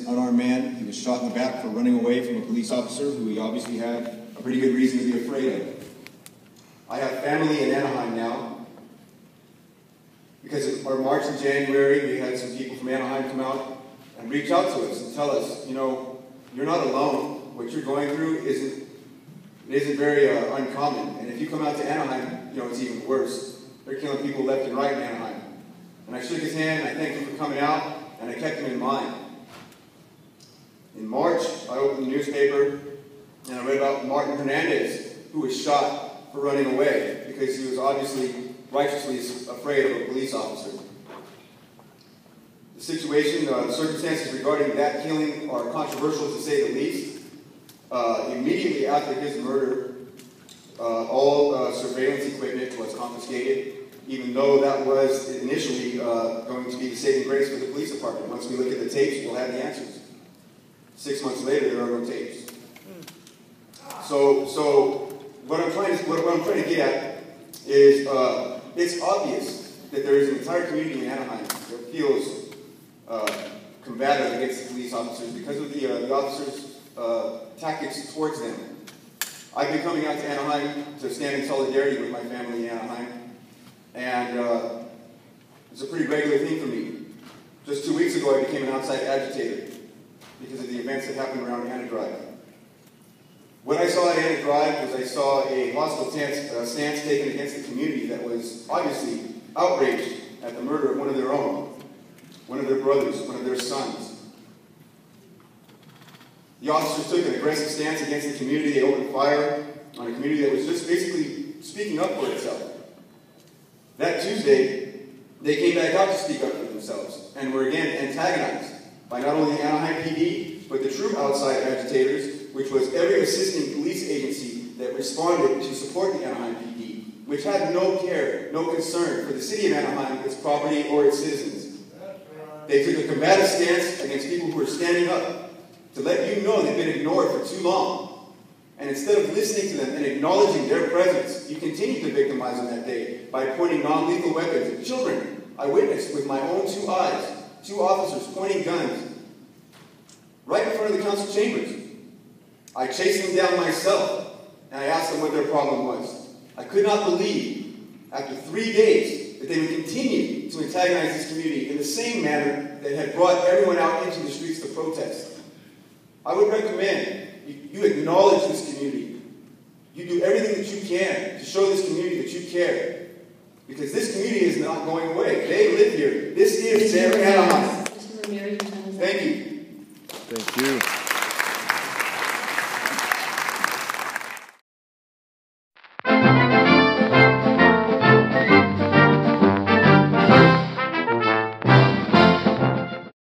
unarmed man. He was shot in the back for running away from a police officer who he obviously had a pretty good reason to be afraid of. I have family in Anaheim now. Because of our march in January, we had some people from Anaheim come out and reach out to us and tell us, you know, you're not alone. What you're going through isn't very uncommon. And if you come out to Anaheim, you know, it's even worse. They're killing people left and right in Anaheim. And I shook his hand, and I thanked him for coming out, and I kept him in mind. In March, I opened the newspaper, and I read about Martin Hernandez, who was shot for running away because he was obviously righteously afraid of a police officer. The situation, the circumstances regarding that killing are controversial to say the least. Immediately after his murder, all surveillance equipment was confiscated, even though that was initially going to be the saving grace for the police department. Once we look at the tapes, we'll have the answers. 6 months later, there are no tapes. So what I'm trying to get at is it's obvious that there is an entire community in Anaheim that feels combative against the police officers because of the officers' tactics towards them. I've been coming out to Anaheim to stand in solidarity with my family in Anaheim, and it's a pretty regular thing for me. Just 2 weeks ago, I became an outside agitator because of the events that happened around Anna Drive. What I saw at Anna Drive was I saw a hostile stance taken against the community that was obviously outraged at the murder of one of their own, one of their brothers, one of their sons. The officers took an aggressive stance against the community. They opened fire on a community that was just basically speaking up for itself. That Tuesday, they came back out to speak up for themselves and were again antagonized by not only the Anaheim PD, but the true outside agitators, which was every assisting police agency that responded to support the Anaheim PD, which had no care, no concern for the city of Anaheim, its property, or its citizens. They took a combative stance against people who were standing up to let you know they've been ignored for too long. And instead of listening to them and acknowledging their presence, you continued to victimize them that day by pointing non-lethal weapons at children. I witnessed with my own 2 eyes, 2 officers pointing guns right in front of the council chambers. I chased them down myself, and I asked them what their problem was. I could not believe, after 3 days, that they would continue to antagonize this community in the same manner that had brought everyone out into the streets to protest. I would recommend you acknowledge this community. You do everything that you can to show this community that you care. Because this community is not going away. They live here. This is their Anaheim. Mr. Ramirez, Thank you. Thank you.